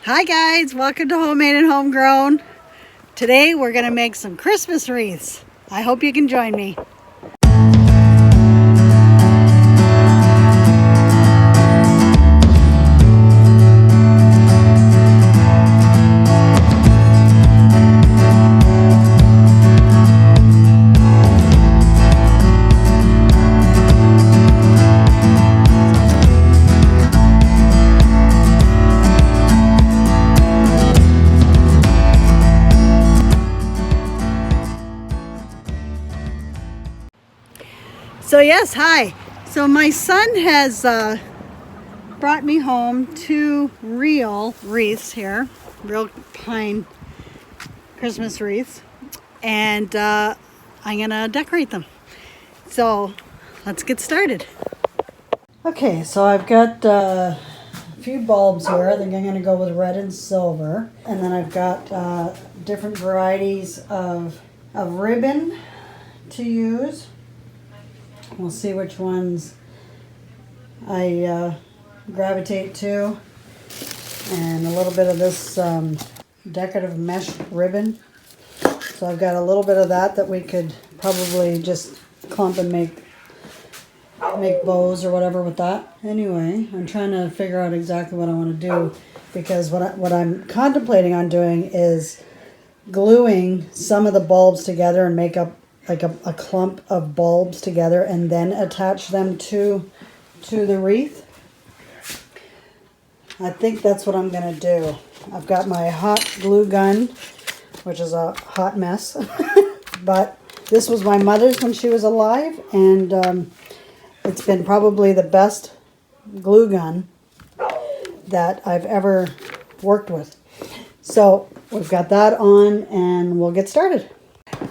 Hi guys, welcome to Homemade and Homegrown. Today we're going to make some Christmas wreaths. I hope you can join me. So yes, hi. So my son has brought me home two real wreaths here, real pine Christmas wreaths, and I'm gonna decorate them. So let's get started. Okay, so I've got a few bulbs here. I think I'm gonna go with red and silver, and then I've got different varieties of ribbon to use. We'll see which ones I gravitate to, and a little bit of this decorative mesh ribbon. So I've got a little bit of that we could probably just clump and make bows or whatever with that. Anyway, I'm trying to figure out exactly what I want to do, because what I'm contemplating on doing is gluing some of the bulbs together and make up like a clump of bulbs together and then attach them to the wreath. I think that's what I'm going to do. I've got my hot glue gun, which is a hot mess, but this was my mother's when she was alive, and it's been probably the best glue gun that I've ever worked with. So we've got that on, and we'll get started.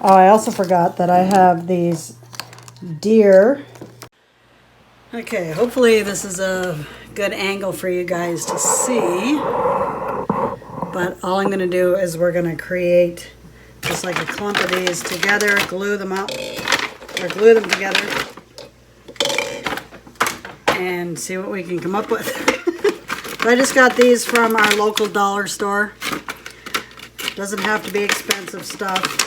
Oh, I also forgot that I have these deer. Okay, hopefully this is a good angle for you guys to see. But all I'm going to do is we're going to create just like a clump of these together, glue them up, or glue them together, and see what we can come up with. But I just got these from our local dollar store. Doesn't have to be expensive stuff.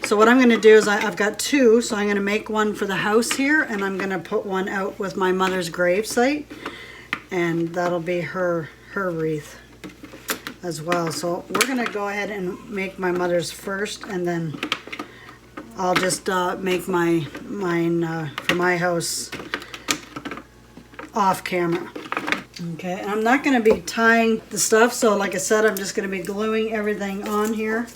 So what I'm going to do is I've got two, so I'm going to make one for the house here, and I'm going to put one out with my mother's gravesite, and that'll be her wreath as well. So we're going to go ahead and make my mother's first, and then I'll just make mine for my house off camera. Okay, and I'm not going to be tying the stuff, so like I said, I'm just going to be gluing everything on here.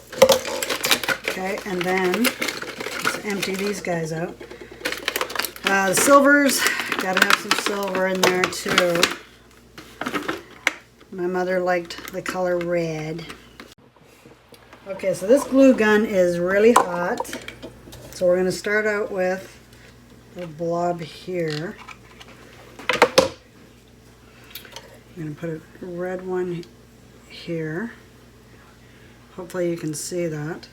Okay, and then let's empty these guys out. The silvers, gotta have some silver in there too. My mother liked the color red. Okay, so this glue gun is really hot. So we're gonna start out with a blob here. I'm gonna put a red one here. Hopefully you can see that.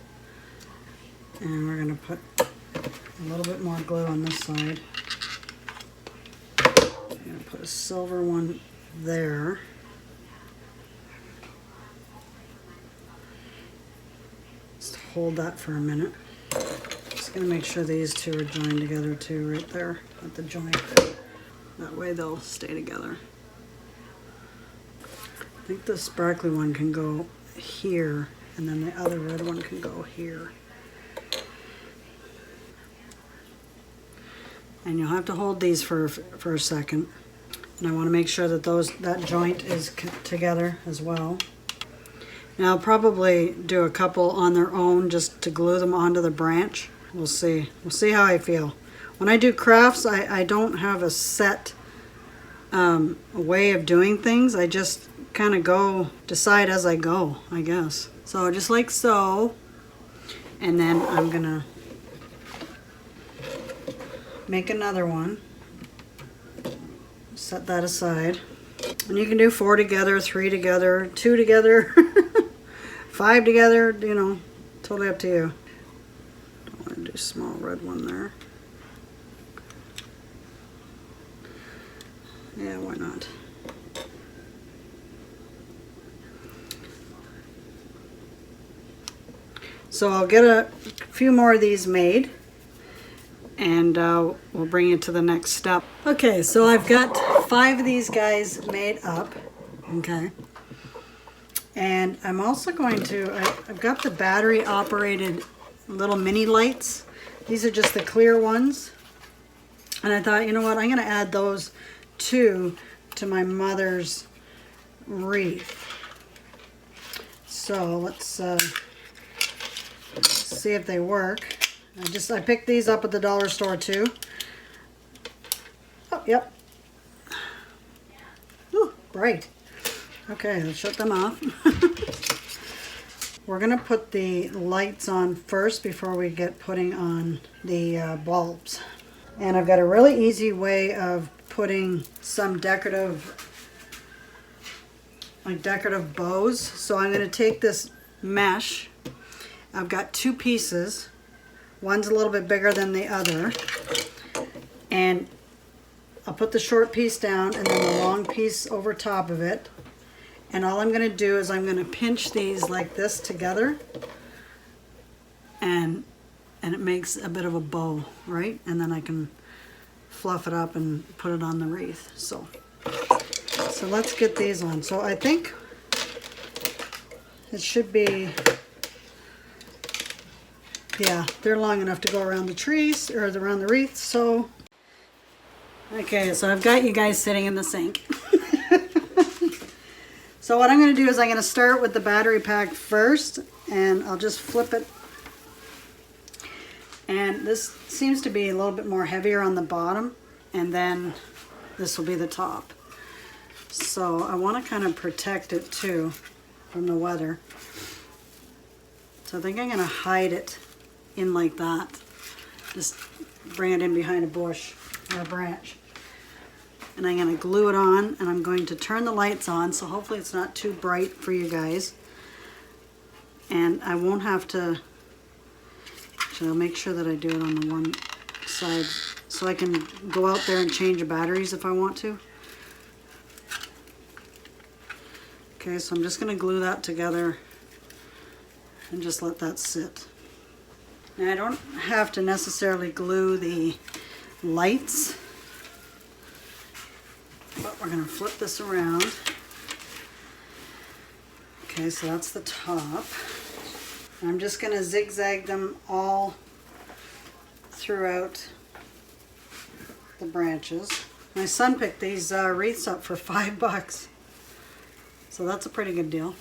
And we're going to put a little bit more glue on this side. I'm going to put a silver one there. Just hold that for a minute. Just going to make sure these two are joined together too, right there at the joint. That way they'll stay together. I think the sparkly one can go here, and then the other red one can go here. And you'll have to hold these for a second. And I want to make sure that that joint is together as well. Now I'll probably do a couple on their own just to glue them onto the branch. We'll see. We'll see how I feel. When I do crafts, I don't have a set way of doing things. I just kind of decide as I go, I guess. So just like so. And then I'm going to make another one, set that aside, and you can do 4 together, 3 together, 2 together, 5 together, you know, totally up to you. Don't want to do a small red one there. Yeah, why not? So I'll get a few more of these made, and we'll bring you to the next step. Okay, so I've got 5 of these guys made up. Okay. And I'm also going to, I've got the battery operated little mini lights. These are just the clear ones. And I thought, you know what, I'm going to add those to my mother's wreath. So let's see if they work. I picked these up at the dollar store too. Oh, yep. Ooh, bright. Okay, let's shut them off. We're going to put the lights on first before we get putting on the bulbs. And I've got a really easy way of putting some decorative bows. So I'm going to take this mesh. I've got 2 pieces. One's a little bit bigger than the other. And I'll put the short piece down and then the long piece over top of it. And all I'm going to do is I'm going to pinch these like this together, and it makes a bit of a bow, right? And then I can fluff it up and put it on the wreath. So let's get these on. So I think it should be, yeah, they're long enough to go around the trees or around the wreath. So, okay, so I've got you guys sitting in the sink. So what I'm going to do is I'm going to start with the battery pack first, and I'll just flip it. And this seems to be a little bit more heavier on the bottom, and then this will be the top. So I want to kind of protect it too from the weather. So I think I'm going to hide it in like that. Just bring it in behind a bush or a branch. And I'm going to glue it on, and I'm going to turn the lights on, so hopefully it's not too bright for you guys. And I won't have to, actually I'll make sure that I do it on the one side so I can go out there and change the batteries if I want to. Okay, so I'm just going to glue that together and just let that sit. Now I don't have to necessarily glue the lights, but we're going to flip this around. Okay, so that's the top. I'm just going to zigzag them all throughout the branches. My son picked these wreaths up for $5, so that's a pretty good deal.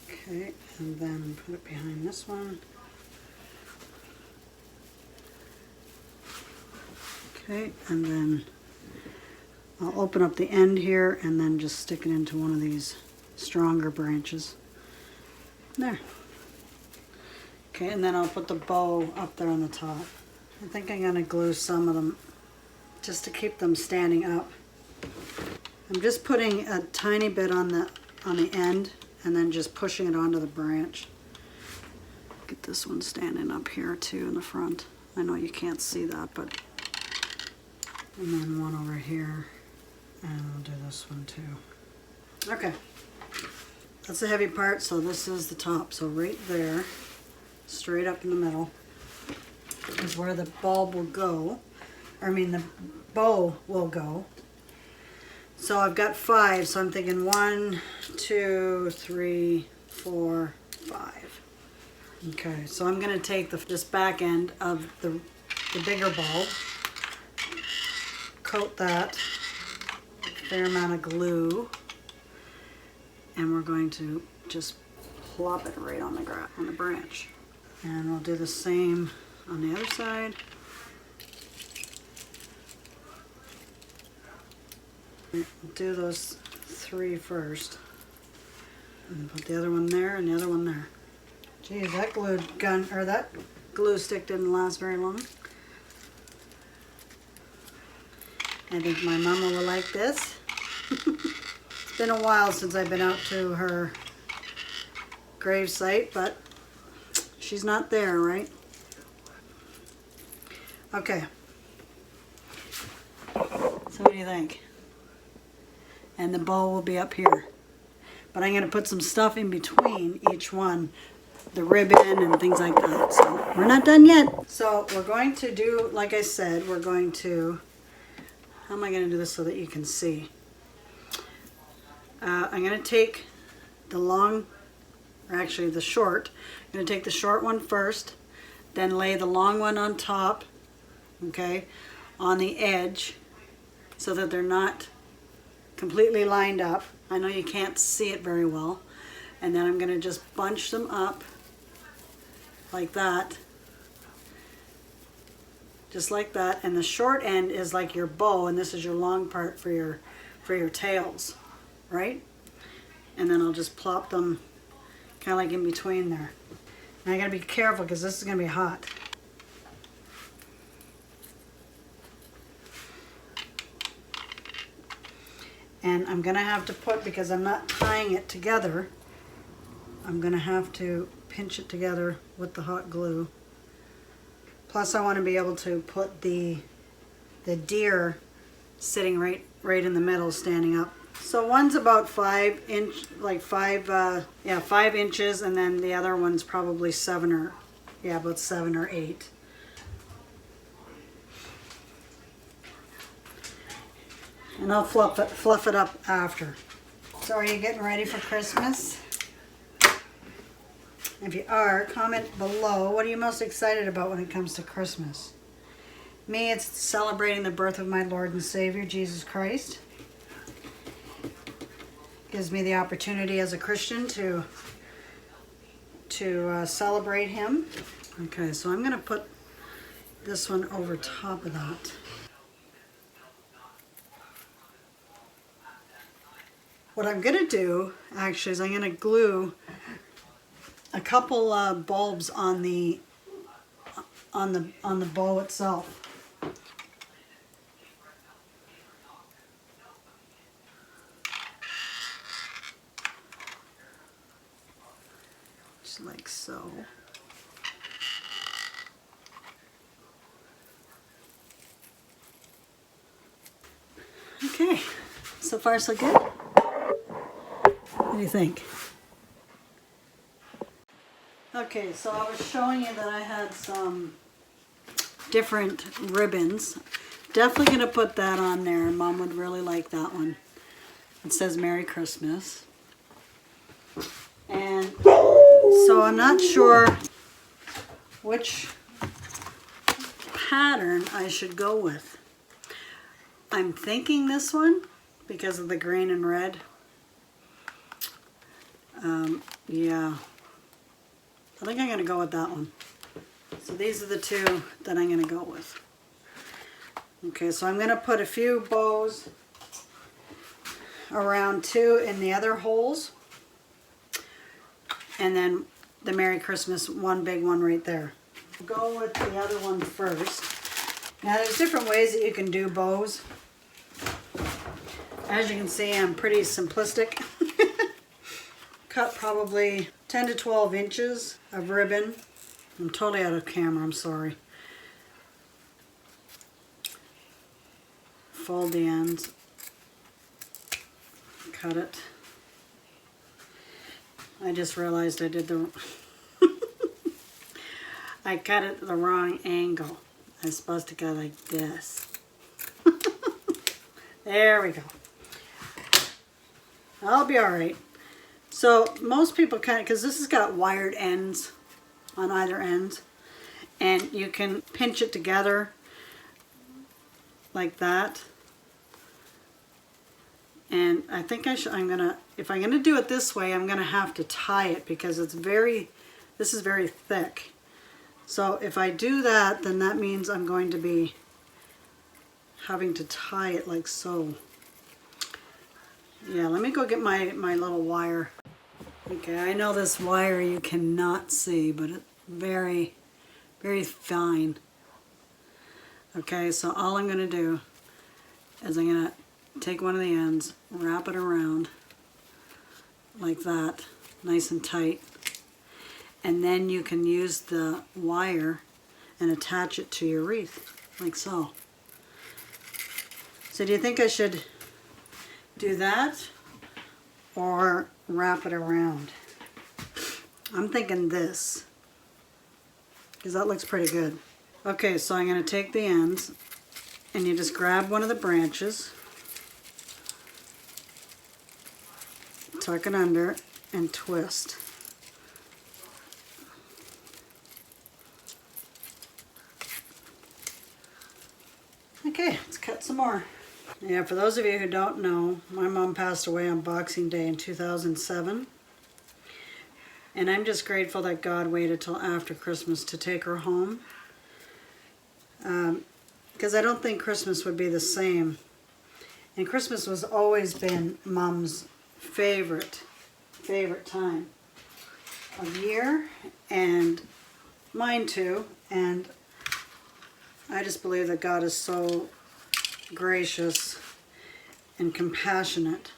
Okay, and then put it behind this one. Okay, and then I'll open up the end here and then just stick it into one of these stronger branches. There. Okay, and then I'll put the bow up there on the top. I think I'm going to glue some of them just to keep them standing up. I'm just putting a tiny bit on the end and then just pushing it onto the branch. Get this one standing up here too in the front. I know you can't see that, but... And then one over here. And I'll do this one too. Okay, that's the heavy part, so this is the top. So right there, straight up in the middle, is where the bulb will go. The bow will go. So I've got 5, so I'm thinking 1, 2, 3, 4, 5. Okay, so I'm going to take this back end of the bigger bulb, coat that fair amount of glue, and we're going to just plop it right on the branch. And we'll do the same on the other side. We'll do those 3 first, and put the other one there and the other one there. Geez, that glue stick didn't last very long. I think my mama will like this. It's been a while since I've been out to her gravesite, but she's not there, right? Okay. So what do you think? And the bow will be up here. But I'm going to put some stuff in between each one the ribbon and things like that. So we're not done yet. So we're going to do, like I said, we're going to, how am I going to do this so that you can see? I'm going to take the long, or actually the short. I'm going to take the short one first, then lay the long one on top, okay, on the edge, so that they're not completely lined up. I know you can't see it very well. And then I'm going to just bunch them up like that, just like that. And the short end is like your bow, and this is your long part for your tails, right? And then I'll just plop them kind of like in between there. And I got to be careful because this is going to be hot. And I'm going to have to put, because I'm not tying it together, I'm going to have to pinch it together with the hot glue. Plus I want to be able to put the deer sitting right in the middle, standing up. So one's about 5 inches, and then the other one's probably about 7 or 8. And I'll fluff it up after. So are you getting ready for Christmas? If you are, comment below. What are you most excited about when it comes to Christmas? Me, it's celebrating the birth of my Lord and Savior, Jesus Christ. Gives me the opportunity as a Christian to celebrate Him. Okay, so I'm going to put this one over top of that. What I'm going to do, actually, is I'm going to glue a couple bulbs on the bow itself. Just like so. Okay, so far so good. What do you think? Okay, so I was showing you that I had some different ribbons. Definitely going to put that on there. Mom would really like that one. It says Merry Christmas. And so I'm not sure which pattern I should go with. I'm thinking this one because of the green and red. Yeah. I think I'm going to go with that one. So these are the two that I'm going to go with. Okay, so I'm going to put a few bows around 2 in the other holes. And then the Merry Christmas, one big one right there. Go with the other one first. Now there's different ways that you can do bows. As you can see, I'm pretty simplistic. Cut probably 10 to 12 inches of ribbon. I'm totally out of camera, I'm sorry. Fold the ends. Cut it. I just realized I did I cut it the wrong angle. I'm supposed to go like this. There we go. I'll be alright. So most people because this has got wired ends on either end, and you can pinch it together like that. And I think if I'm gonna do it this way, I'm gonna have to tie it because this is very thick. So if I do that, then that means I'm going to be having to tie it like so. Yeah, let me go get my little wire. Okay, I know this wire you cannot see, but it's very, very fine. Okay, so all I'm going to do is I'm going to take one of the ends, wrap it around like that, nice and tight. And then you can use the wire and attach it to your wreath, like so. So do you think I should do that or wrap it around? I'm thinking this, because that looks pretty good. Okay, so I'm going to take the ends, and you just grab one of the branches, tuck it under, and twist. Okay, let's cut some more. Yeah, for those of you who don't know, my mom passed away on Boxing Day in 2007. And I'm just grateful that God waited till after Christmas to take her home. Because I don't think Christmas would be the same. And Christmas was always been Mom's favorite time of year, and mine too. And I just believe that God is so gracious and compassionate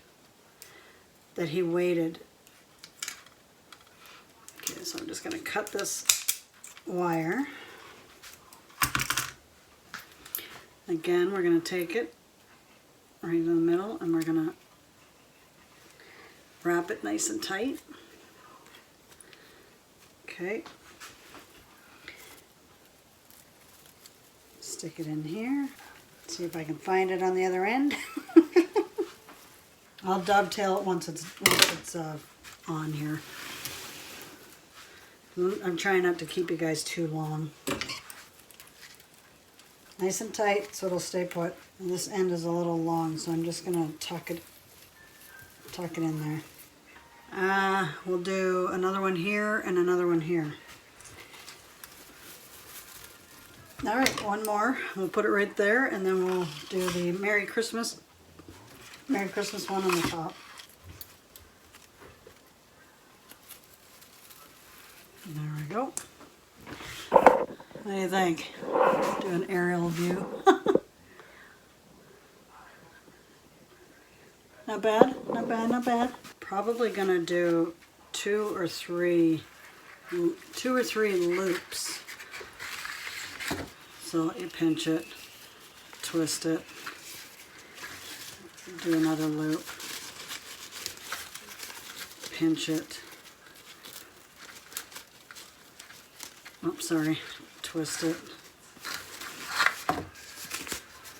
that He waited. Okay, so I'm just going to cut this wire. Again, we're going to take it right in the middle and we're going to wrap it nice and tight. Okay. Stick it in here. See if I can find it on the other end. I'll dovetail it once it's on here. I'm trying not to keep you guys too long. Nice and tight so it'll stay put. And this end is a little long, so I'm just going to tuck it in there. We'll do another one here and another one here. All right, one more. We'll put it right there, and then we'll do the Merry Christmas one on the top. There we go. What do you think? Do an aerial view. Not bad, not bad, not bad. Probably gonna do two or three loops. So you pinch it, twist it, do another loop, pinch it. Oops, sorry. Twist it.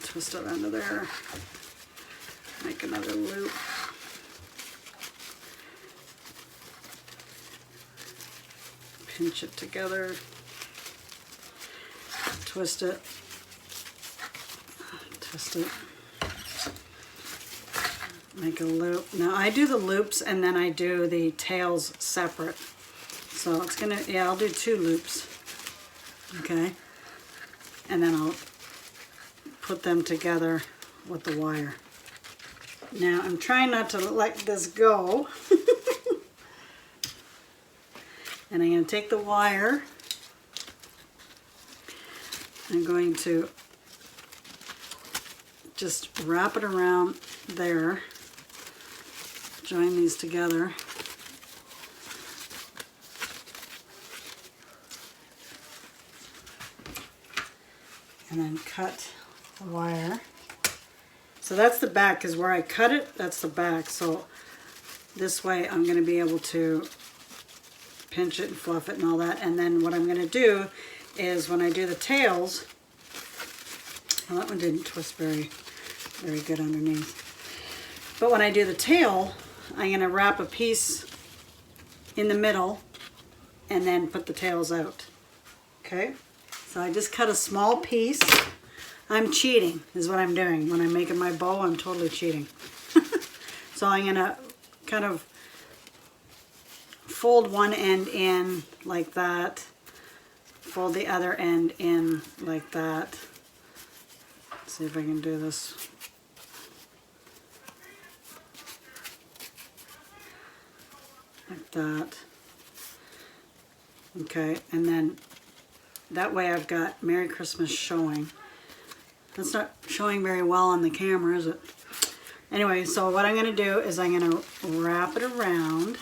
Twist it under there. Make another loop. Pinch it together. Twist it. Twist it. Make a loop. Now I do the loops and then I do the tails separate. So it's gonna, yeah, I'll do 2 loops. Okay, and then I'll put them together with the wire. Now I'm trying not to let this go. And I'm going to take the wire. I'm going to just wrap it around there. Join these together. And then cut the wire. So that's the back, because where I cut it, that's the back. So this way I'm going to be able to pinch it and fluff it and all that. And then what I'm going to do is when I do the tails, well, that one didn't twist very good underneath. But when I do the tail, I'm going to wrap a piece in the middle and then put the tails out. Okay? So I just cut a small piece. I'm cheating is what I'm doing. When I'm making my bow, I'm totally cheating. So I'm going to kind of fold one end in like that. Fold the other end in like that. Let's see if I can do this. Like that. Okay, and then that way I've got Merry Christmas showing. That's not showing very well on the camera, is it? Anyway, so what I'm going to do is I'm going to wrap it around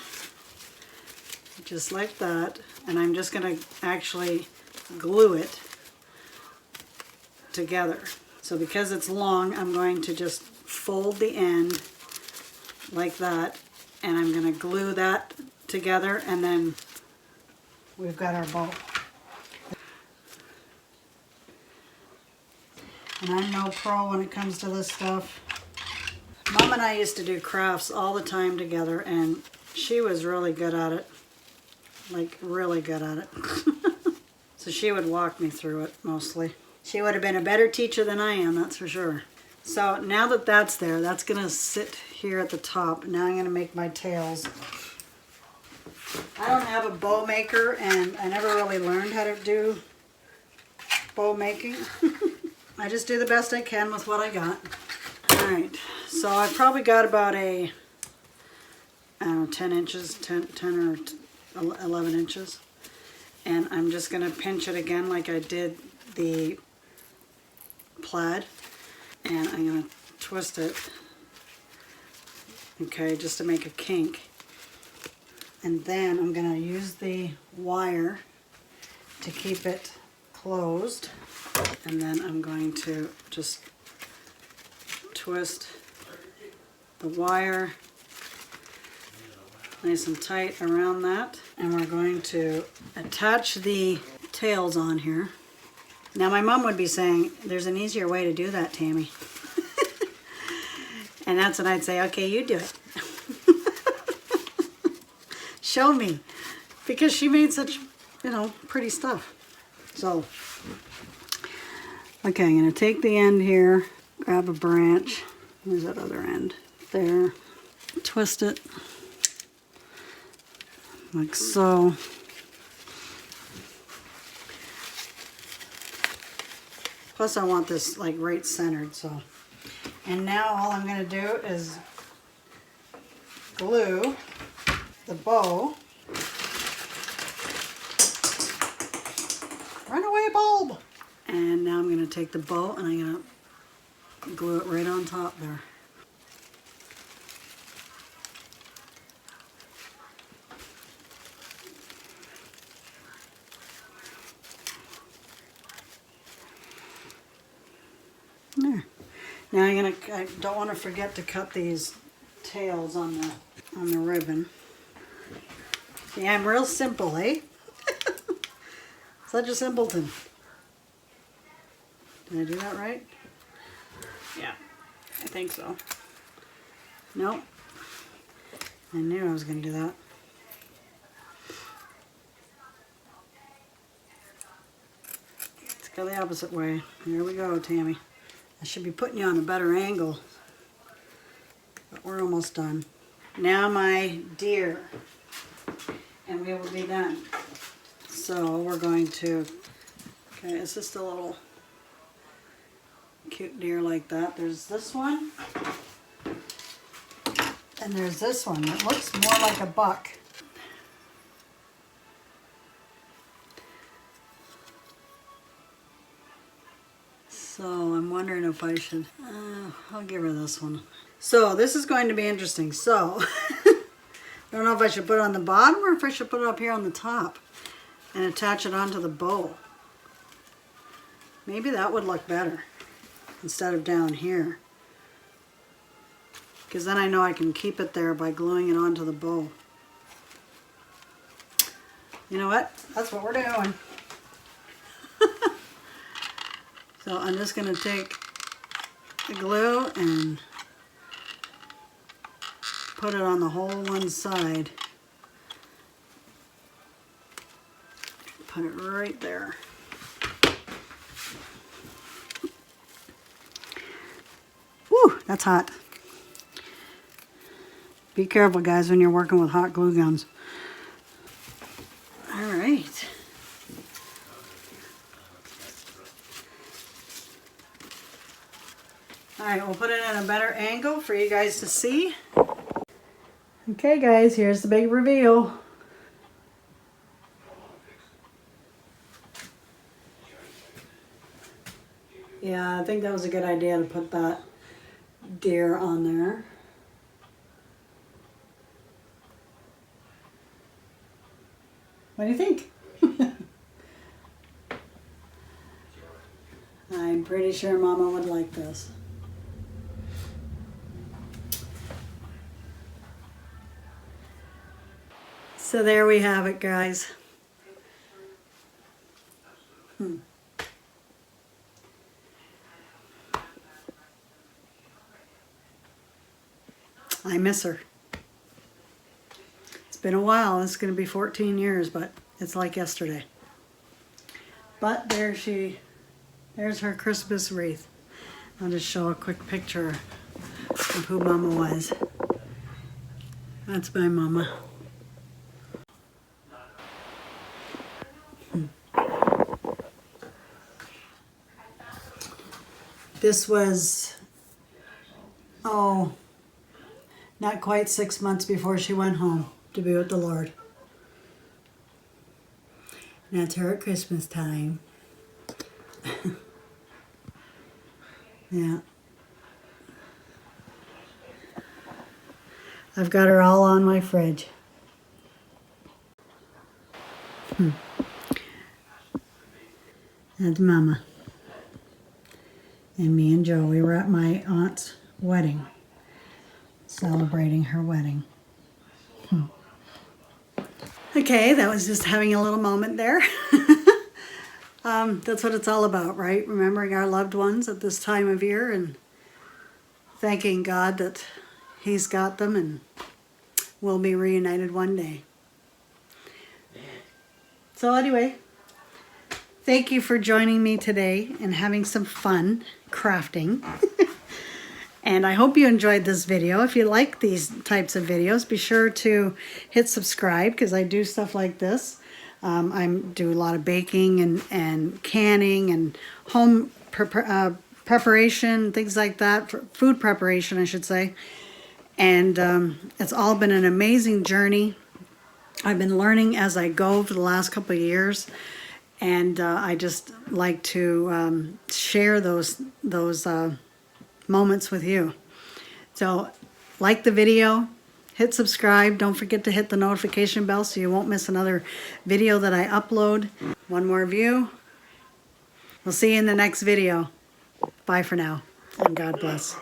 just like that, and I'm just going to actually glue it together. So because it's long, I'm going to just fold the end like that, and I'm going to glue that together and then we've got our bow. And I'm no pro when it comes to this stuff. Mom and I used to do crafts all the time together, and she was really good at it. Like, really good at it. So she would walk me through it, mostly. She would have been a better teacher than I am, that's for sure. So now that that's there, that's going to sit here at the top. Now I'm going to make my tails. I don't have a bow maker, and I never really learned how to do bow making. I just do the best I can with what I got. Alright, so I've probably got about a, I don't know, 10 inches, 10 or 11 inches. And I'm just going to pinch it again like I did the plaid. And I'm going to twist it, okay, just to make a kink. And then I'm going to use the wire to keep it closed. And then I'm going to just twist the wire nice and tight around that. And we're going to attach the tails on here. Now my mom would be saying, there's an easier way to do that, Tammy. And that's when I'd say, okay, you do it. Show me. Because she made such, pretty stuff. So, okay, I'm going to take the end here, grab a branch. Where's that other end? There. Twist it. Like so. Plus I want this like right centered, so. And now all I'm going to do is glue the bow. Run away, bulb! And now I'm going to take the bow and I'm going to glue it right on top there. There. Now I don't want to forget to cut these tails on the ribbon. See, I'm real simple, eh? Such a simpleton. Did I do that right? Yeah, I think so. Nope. I knew I was going to do that. Let's go the opposite way. Here we go, Tammy. I should be putting you on a better angle. But we're almost done. Now my deer. And we will be done. So we're going to, okay, it's just a little cute deer like that. There's this one. And there's this one that looks more like a buck. So I'm wondering if I should, I'll give her this one. So this is going to be interesting. So I don't know if I should put it on the bottom or if I should put it up here on the top and attach it onto the bow. Maybe that would look better instead of down here. Because then I know I can keep it there by gluing it onto the bow. You know what? That's what we're doing. So I'm just going to take the glue and put it on the whole one side. Put it right there. Woo, that's hot. Be careful, guys, when you're working with hot glue guns. All right. All right, we'll put it in a better angle for you guys to see. Okay, guys, here's the big reveal. Yeah, I think that was a good idea to put that deer on there. What do you think? I'm pretty sure Mama would like this. So there we have it, guys. I miss her. It's been a while. It's going to be 14 years, but it's like yesterday. But there's her Christmas wreath. I'll just show a quick picture of who Mama was. That's my Mama. This was, not quite 6 months before she went home to be with the Lord. And that's her at Christmas time. Yeah. I've got her all on my fridge. That's Mama. And me and Joe, we were at my aunt's wedding, celebrating her wedding. Okay, that was just having a little moment there. That's what it's all about, right? Remembering our loved ones at this time of year and thanking God that He's got them and we'll be reunited one day. So anyway, thank you for joining me today and having some fun crafting. And I hope you enjoyed this video. If you like these types of videos, be sure to hit subscribe because I do stuff like this. I do a lot of baking and canning and home preparation, things like that, food preparation, I should say. And it's all been an amazing journey. I've been learning as I go for the last couple of years. And I just like to share those moments with you. So like the video, hit subscribe. Don't forget to hit the notification bell so you won't miss another video that I upload. One more view. We'll see you in the next video. Bye for now, and God bless.